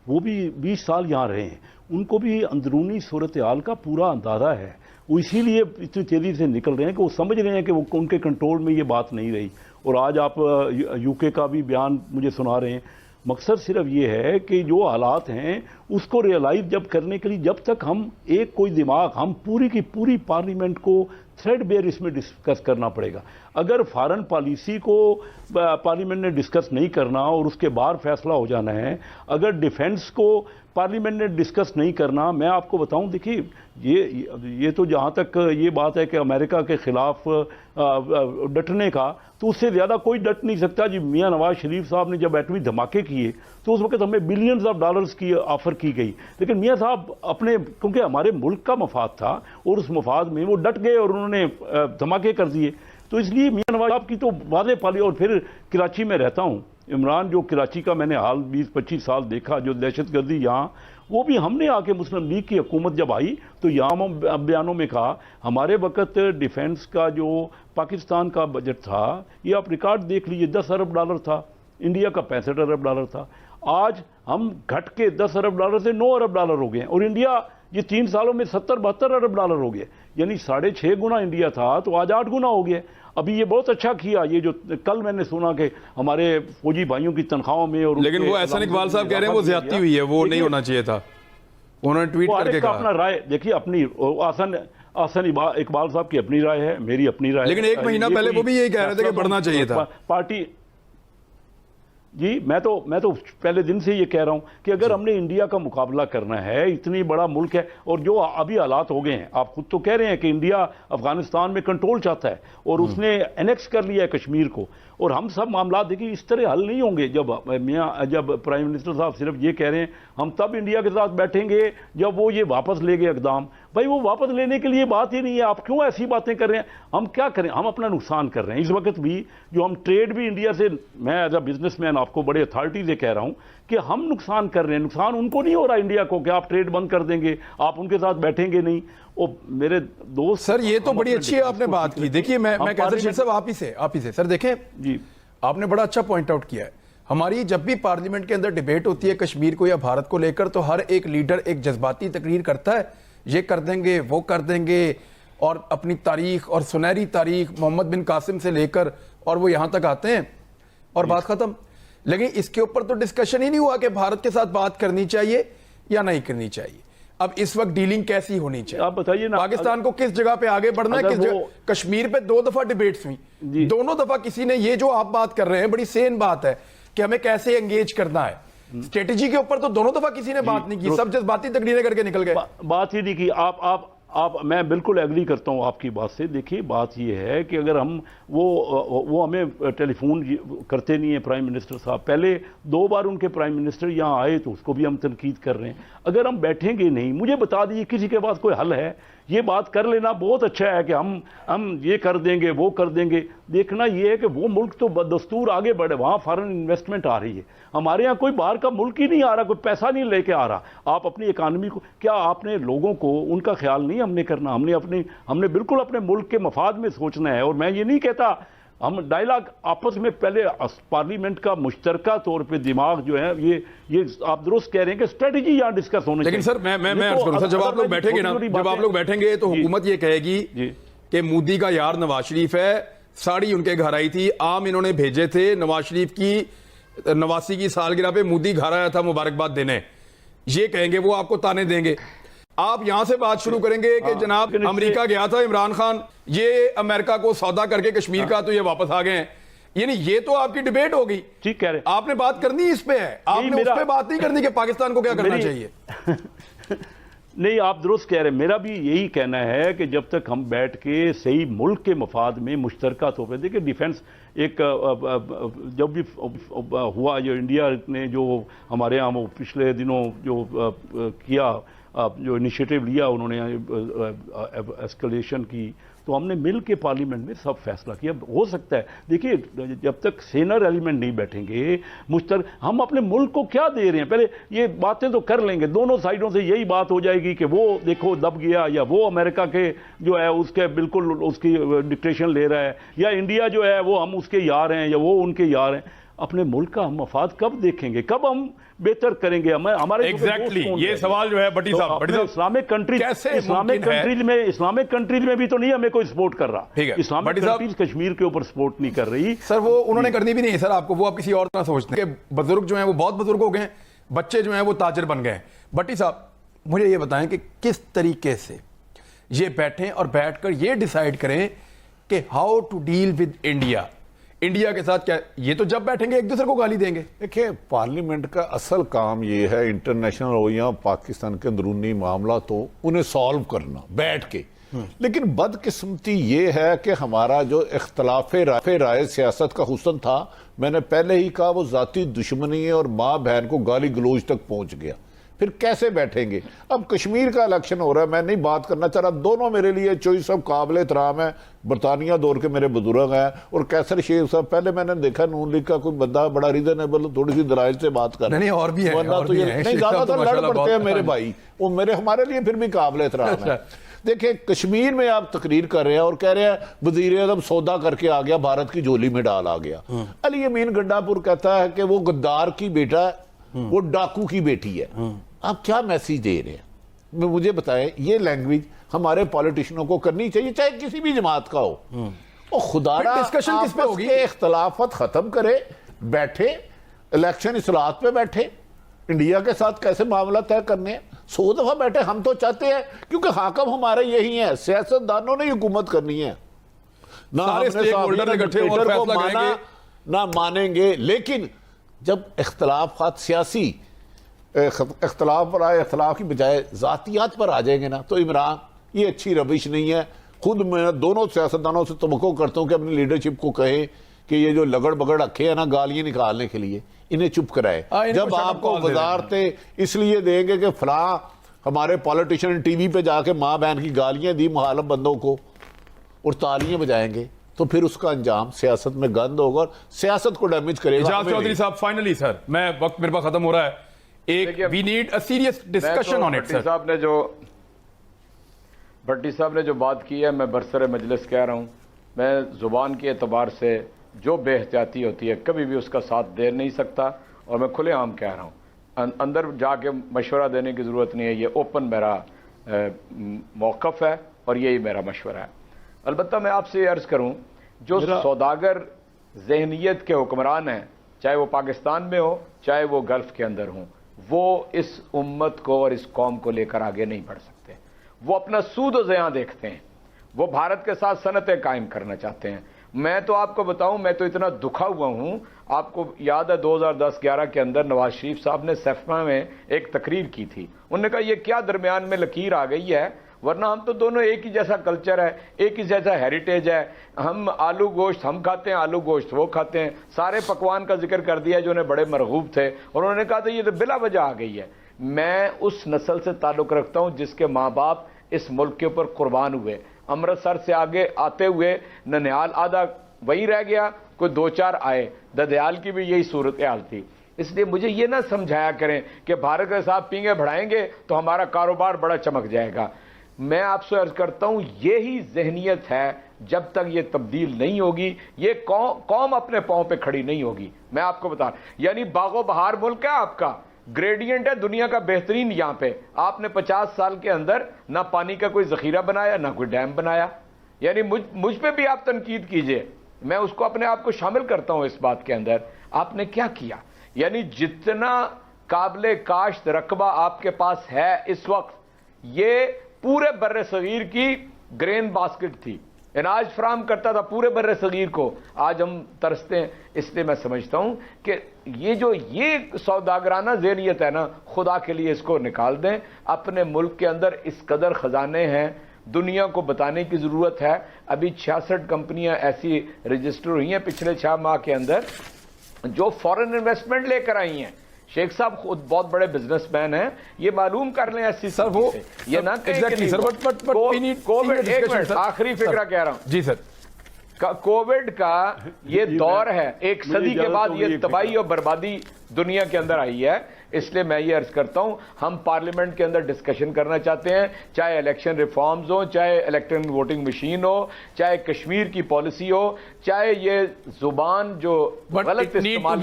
وہ بھی 20 سال یہاں رہے ہیں، ان کو بھی اندرونی صورتحال کا پورا اندازہ ہے، وہ اسی لیے اتنی تیزی سے نکل رہے ہیں کہ وہ سمجھ رہے ہیں کہ وہ ان کے کنٹرول میں یہ بات نہیں رہی۔ اور آج آپ یو کے کا بھی بیان مجھے سنا رہے ہیں، مقصد صرف یہ ہے کہ جو حالات ہیں اس کو ریئلائز جب کرنے کے لیے، جب تک ہم ایک کوئی دماغ، ہم پوری کی پوری پارلیمنٹ کو تھریڈ بیئر اس میں ڈسکس کرنا پڑے گا۔ اگر فارن پالیسی کو پارلیمنٹ نے ڈسکس نہیں کرنا اور اس کے بعد فیصلہ ہو جانا ہے، اگر ڈیفنس کو پارلیمنٹ نے ڈسکس نہیں کرنا، میں آپ کو بتاؤں، دیکھیے یہ تو جہاں تک یہ بات ہے کہ امریکہ کے خلاف ڈٹنے کا، تو اس سے زیادہ کوئی ڈٹ نہیں سکتا۔ جی میاں نواز شریف صاحب نے جب ایٹمی دھماکے کیے تو اس وقت ہمیں بلینز آف ڈالرز کی آفر کی گئی، لیکن میاں صاحب اپنے، کیونکہ ہمارے ملک کا مفاد تھا اور اس مفاد میں وہ ڈٹ گئے اور انہوں نے دھماکے کر دیے، تو اس لیے میاں نواز صاحب کی تو واضح پالی۔ اور پھر کراچی میں رہتا ہوں، عمران جو کراچی کا میں نے حال 20-25 سال دیکھا، جو دہشت گردی یہاں، وہ بھی ہم نے آ کے مسلم لیگ کی حکومت جب آئی تو یہاں بیانوں میں کہا ہمارے وقت ڈیفنس کا جو پاکستان کا بجٹ تھا، یہ آپ ریکارڈ دیکھ لیجئے، 10 ارب ڈالر تھا، انڈیا کا 65 ارب ڈالر تھا، آج ہم گھٹ کے 10 ارب ڈالر سے 9 ارب ڈالر ہو گئے ہیں، اور انڈیا یہ 3 سالوں میں 70-72 ارب ڈالر ہو گئے، یعنی 6.5 گنا انڈیا تھا تو آج 8 گنا ہو گیا۔ ابھی یہ بہت اچھا کیا، یہ جو کل میں نے سنا کہ ہمارے فوجی بھائیوں کی تنخواہوں میں، اور لیکن وہ احسن اقبال صاحب کہہ رہے ہیں وہ زیادتی ہوئی ہے، وہ نہیں ہونا چاہیے تھا، انہوں نے ٹویٹ کر کے کہا۔ اپنا رائے دیکھیے، اپنی احسن اقبال صاحب کی اپنی رائے ہے، میری اپنی رائے ہے، لیکن ایک مہینہ پہلے وہ بھی یہی کہہ رہے تھے کہ بڑھنا چاہیے تھا پارٹی۔ جی میں تو پہلے دن سے یہ کہہ رہا ہوں کہ اگر ہم نے انڈیا کا مقابلہ کرنا ہے، اتنی بڑا ملک ہے، اور جو ابھی حالات ہو گئے ہیں، آپ خود تو کہہ رہے ہیں کہ انڈیا افغانستان میں کنٹرول چاہتا ہے اور اس نے انیکس کر لیا ہے کشمیر کو، اور ہم سب معاملات دیکھیے اس طرح حل نہیں ہوں گے جب پرائم منسٹر صاحب صرف یہ کہہ رہے ہیں ہم تب انڈیا کے ساتھ بیٹھیں گے جب وہ یہ واپس لے گئے اقدام۔ بھائی وہ واپس لینے کے لیے بات ہی نہیں ہے، آپ کیوں ایسی باتیں کر رہے ہیں؟ ہم کیا کریں؟ ہم اپنا نقصان کر رہے ہیں اس وقت بھی، جو ہم ٹریڈ بھی انڈیا سے، میں ایز اے بزنس مین آپ کو بڑے اتھارٹی سے کہہ رہا ہوں کہ ہم نقصان کر رہے ہیں، نقصان ان کو نہیں ہو رہا انڈیا کو کہ آپ ٹریڈ بند کر دیں گے، آپ ان کے ساتھ بیٹھیں گے نہیں۔ اور میرے دوست سر یہ تو بڑی اچھی آپ نے بات کی، دیکھیے میں کیسر شیر صاحب آپ ہی سے سر دیکھیں، جی آپ نے بڑا اچھا پوائنٹ آؤٹ کیا ہے، ہماری جب بھی پارلیمنٹ کے اندر ڈیبیٹ ہوتی ہے کشمیر کو یا بھارت کو لے کر، تو ہر ایک لیڈر ایک جذباتی تقریر کرتا ہے، یہ کر دیں گے وہ کر دیں گے، اور اپنی تاریخ اور سنہری تاریخ محمد بن قاسم سے لے کر اور وہ یہاں تک آتے ہیں اور بات ختم۔ لیکن اس کے اوپر تو ڈسکشن ہی نہیں ہوا کہ بھارت کے ساتھ بات کرنی چاہیے یا نہیں کرنی چاہیے۔ اب اس وقت ڈیلنگ کیسی ہونی چاہیے؟ آپ بتائیے نا، پاکستان کو کس جگہ پہ آگے بڑھنا ہے، کس جگہ؟ کشمیر پہ 2 دفعہ ڈیبیٹس ہوئی، دونوں دفعہ کسی نے یہ جو آپ بات کر رہے ہیں بڑی سین بات ہے کہ ہمیں کیسے انگیج کرنا ہے، اسٹریٹجی کے اوپر تو دونوں دفعہ کسی نے بات نہیں کی، سب جذباتی تقریریں کر کے نکل گئے، بات ہی نہیں کی۔ میں بالکل ایگری کرتا ہوں آپ کی بات سے۔ دیکھیے بات یہ ہے کہ اگر ہم وہ ہمیں ٹیلی فون کرتے نہیں ہیں پرائم منسٹر صاحب، پہلے 2 بار ان کے پرائم منسٹر یہاں آئے تو اس کو بھی ہم تنقید کر رہے ہیں۔ اگر ہم بیٹھیں گے نہیں، مجھے بتا دیجیے کسی کے پاس کوئی حل ہے؟ یہ بات کر لینا بہت اچھا ہے کہ ہم یہ کر دیں گے وہ کر دیں گے، دیکھنا یہ ہے کہ وہ ملک تو بدستور آگے بڑھے، وہاں فارن انویسٹمنٹ آ رہی ہے، ہمارے ہاں کوئی باہر کا ملک ہی نہیں آ رہا، کوئی پیسہ نہیں لے کے آ رہا۔ آپ اپنی اکانومی کو، کیا آپ نے لوگوں کو ان کا خیال نہیں ہم نے کرنا؟ ہم نے بالکل اپنے ملک کے مفاد میں سوچنا ہے۔ اور میں یہ نہیں کہتا، ہم ڈائلاگ آپس میں پہلے پارلیمنٹ کا مشترکہ طور پہ دماغ جو ہے، یہ آپ درست کہہ رہے ہیں کہ اسٹریٹجی یہاں ڈسکس ہونا چاہیے۔ لیکن سر میں عرض کروں سر، جب آپ لوگ بیٹھیں گے نا، جب آپ لوگ بیٹھیں گے تو حکومت یہ کہے گی کہ مودی کا یار نواز شریف ہے، ساڑی ان کے گھر آئی تھی، آم انہوں نے بھیجے تھے، نواز شریف کی 89 کی سالگرہ پہ مودی گھر آیا تھا مبارکباد دینے، یہ کہیں گے، وہ آپ کو تانے دیں گے۔ آپ یہاں سے بات شروع کریں گے کہ جناب امریکہ گیا تھا عمران خان، یہ امریکہ کو سودا کر کے کشمیر کا، تو یہ واپس آ گئے ہیں، یعنی یہ تو آپ کی ڈیبیٹ ہوگی۔ ٹھیک کہہ رہے ہیں، آپ نے بات کرنی اس پہ ہے، آپ نے اس پہ بات نہیں کرنی کہ پاکستان کو کیا کرنا چاہیے۔ نہیں، آپ درست کہہ رہے ہیں، میرا بھی یہی کہنا ہے کہ جب تک ہم بیٹھ کے صحیح ملک کے مفاد میں مشترکہ طور پہ، دیکھیں ڈیفنس ایک جب بھی ہوا، جو انڈیا نے جو ہمارے ہاں وہ پچھلے دنوں جو کیا، جو انیشیٹو لیا انہوں نے ایسکلیشن کی، تو ہم نے مل کے پارلیمنٹ میں سب فیصلہ کیا۔ ہو سکتا ہے، دیکھیے جب تک سینئر ایلیمنٹ نہیں بیٹھیں گے ہم اپنے ملک کو کیا دے رہے ہیں؟ پہلے یہ باتیں تو کر لیں گے، دونوں سائیڈوں سے یہی بات ہو جائے گی کہ وہ دیکھو دب گیا، یا وہ امریکہ کے جو ہے اس کے بالکل اس کی ڈکٹیشن لے رہا ہے، یا انڈیا جو ہے وہ ہم اس کے یار ہیں یا وہ ان کے یار ہیں۔ اپنے ملک کا ہم مفاد کب دیکھیں گے, کب ہم بہتر کریں گے؟ ہمارے ایگزیکٹلی یہ سوال جو ہے بٹی صاحب, اسلامک کنٹریز میں بھی تو نہیں ہمیں کوئی سپورٹ کر رہا, اسلامک کنٹریز کشمیر کے اوپر سپورٹ نہیں کر رہی سر. وہ انہوں نے کرنی بھی نہیں ہے سر, آپ کو وہ آپ کسی اور طرح سوچتے ہیں کہ بزرگ جو ہیں وہ بہت بزرگ ہو گئے ہیں, بچے جو ہیں وہ تاجر بن گئے ہیں. بٹی صاحب مجھے یہ بتائیں کہ کس طریقے سے یہ بیٹھیں اور بیٹھ کر یہ ڈیسائیڈ کریں کہ how to deal with India کے ساتھ, کیا یہ تو جب بیٹھیں گے ایک دوسرے کو گالی دیں گے؟ دیکھیں پارلیمنٹ کا اصل کام یہ ہے انٹرنیشنل ہو یا پاکستان کے اندرونی معاملات ہو انہیں سالو کرنا بیٹھ کے. لیکن بدقسمتی یہ ہے کہ ہمارا جو اختلاف رائے سیاست کا حسن تھا, میں نے پہلے ہی کہا, وہ ذاتی دشمنی اور ماں بہن کو گالی گلوچ تک پہنچ گیا. پھر کیسے بیٹھیں گے؟ اب کشمیر کا الیکشن ہو رہا ہے, میں نہیں بات کرنا چاہ رہا, دونوں میرے لیے چوئس صاحب قابل احترام ہے, برطانیہ دور کے میرے بزرگ ہیں, اور کیسر شیخ صاحب پہلے میں نے دیکھا نون لیگ کا کوئی بندہ بڑا ریزنیبل تھوڑی سی دلائل سے بات کر رہا ہے. نہیں اور بھی ہیں, نہیں زیادہ تر لڑ پڑتے ہیں میرے بھائی, وہ ہمارے لیے پھر بھی قابل احترام ہے. دیکھیں کشمیر میں آپ تقریر کر رہے ہیں اور کہہ رہے ہیں وزیر اعظم سودا کر کے آ گیا, بھارت کی جھولی میں ڈال آ گیا. علی امین گنڈا پور کہتا ہے کہ وہ غدار کی بیٹا ہے, وہ ڈاکو کی بیٹی ہے. آپ کیا میسیج دے رہے ہیں؟ مجھے بتائیں, یہ لینگویج ہمارے پالیٹیشنوں کو کرنی چاہیے چاہے کسی بھی جماعت کا ہو. اور خدا را ڈسکشن کس پہ ہوگی؟ اختلافات ختم کرے, بیٹھے الیکشن اصلاحات پہ بیٹھے, انڈیا کے ساتھ کیسے معاملہ طے کرنے ہیں 100 دفعہ بیٹھے. ہم تو چاہتے ہیں کیونکہ حاکم ہمارے یہی ہیں, سیاست دانوں نے حکومت کرنی ہے, نہ نہ مانیں گے. لیکن جب اختلافات سیاسی اختلاف پر آئے, اختلاف کی بجائے ذاتیات پر آ جائیں گے نا, تو عمران یہ اچھی روش نہیں ہے. خود میں دونوں سیاستدانوں سے توقع کرتا ہوں کہ اپنی لیڈرشپ کو کہیں کہ یہ جو لگڑ بگڑ رکھے ہیں نا گالیاں نکالنے کے لیے, انہیں چپ کرائے. جب آپ کو وزارتیں اس لیے دیں گے کہ فلاں ہمارے پولیٹیشین ٹی وی پہ جا کے ماں بہن کی گالیاں دی مخالف بندوں کو اور تالیاں بجائیں گے, تو پھر اس کا انجام سیاست میں گند ہوگا اور سیاست کو ڈیمیج کرے گا. اجاز چودھری صاحب فائنلی سر, میں وقت میرے پاس ختم ہو رہا ہے, ایک we need a serious discussion on it. Sir Bhatti Sahab نے جو بات کی ہے, میں برسر مجلس کہہ رہا ہوں, میں زبان کے اعتبار سے جو بے احتیاطی ہوتی ہے کبھی بھی اس کا ساتھ دے نہیں سکتا, اور میں کھلے عام کہہ رہا ہوں, اندر جا کے مشورہ دینے کی ضرورت نہیں ہے. یہ اوپن میرا موقف ہے اور یہی میرا مشورہ ہے. البتہ میں آپ سے یہ عرض کروں, جو سوداگر ذہنیت کے حکمران ہیں, چاہے وہ پاکستان میں ہو چاہے وہ گلف کے اندر ہوں, وہ اس امت کو اور اس قوم کو لے کر آگے نہیں بڑھ سکتے. وہ اپنا سود و زیاں دیکھتے ہیں, وہ بھارت کے ساتھ صنعتیں قائم کرنا چاہتے ہیں. میں تو آپ کو بتاؤں, میں تو اتنا دکھا ہوا ہوں, آپ کو یاد ہے 2010-11 کے اندر نواز شریف صاحب نے سیفما میں ایک تقریر کی تھی. انہوں نے کہا یہ کیا درمیان میں لکیر آ گئی ہے, ورنہ ہم تو دونوں ایک ہی جیسا کلچر ہے, ایک ہی جیسا ہیریٹیج ہے. ہم آلو گوشت ہم کھاتے ہیں, آلو گوشت وہ کھاتے ہیں, سارے پکوان کا ذکر کر دیا جو انہیں بڑے مرغوب تھے, اور انہوں نے کہا تھا یہ تو بلا وجہ آ گئی ہے. میں اس نسل سے تعلق رکھتا ہوں جس کے ماں باپ اس ملک کے اوپر قربان ہوئے. امرتسر سے آگے آتے ہوئے ننیال آدھا وہی رہ گیا, کوئی 2-4 آئے, ددیال کی بھی یہی صورتحال تھی. اس لیے مجھے یہ نہ سمجھایا کریں کہ بھارت کے ساتھ پینگے بڑھائیں گے تو ہمارا کاروبار بڑا چمک جائے گا. میں آپ سے عرض کرتا ہوں یہی ذہنیت ہے, جب تک یہ تبدیل نہیں ہوگی یہ قوم اپنے پاؤں پہ کھڑی نہیں ہوگی. میں آپ کو بتا, یعنی باغ و بہار ملک ہے آپ کا, گریڈینٹ ہے دنیا کا بہترین. یہاں پہ آپ نے 50 سال کے اندر نہ پانی کا کوئی ذخیرہ بنایا نہ کوئی ڈیم بنایا. یعنی مجھ پہ بھی آپ تنقید کیجئے, میں اس کو اپنے آپ کو شامل کرتا ہوں اس بات کے اندر. آپ نے کیا کیا, یعنی جتنا قابل کاشت رقبہ آپ کے پاس ہے اس وقت, یہ پورے بر صغیر کی گرین باسکٹ تھی, اناج فراہم کرتا تھا پورے بر صغیر کو. آج ہم ترستے ہیں. اس لیے میں سمجھتا ہوں کہ یہ سوداگرانہ ذہنیت ہے نا, خدا کے لیے اس کو نکال دیں. اپنے ملک کے اندر اس قدر خزانے ہیں, دنیا کو بتانے کی ضرورت ہے. ابھی 66 کمپنیاں ایسی رجسٹر ہوئی ہیں پچھلے 6 ماہ کے اندر جو فورن انویسٹمنٹ لے کر آئی ہیں. شیخ صاحب خود بہت بڑے بزنس مین ہیں, یہ معلوم کر لیں ایسی سر. وہ یہ نہ کہیں کہ آخری فکرہ کہہ رہا ہوں جی سر, کووڈ کا یہ دور ہے، ایک صدی کے بعد یہ تباہی اور بربادی دنیا کے اندر آئی ہے. اس لیے میں یہ عرض کرتا ہوں، ہم پارلیمنٹ کے اندر ڈسکشن کرنا چاہتے ہیں، چاہے الیکشن ریفارمز ہو، چاہے الیکٹرانک ووٹنگ مشین ہو، چاہے کشمیر کی پالیسی ہو، چاہے یہ زبان جو غلط استعمال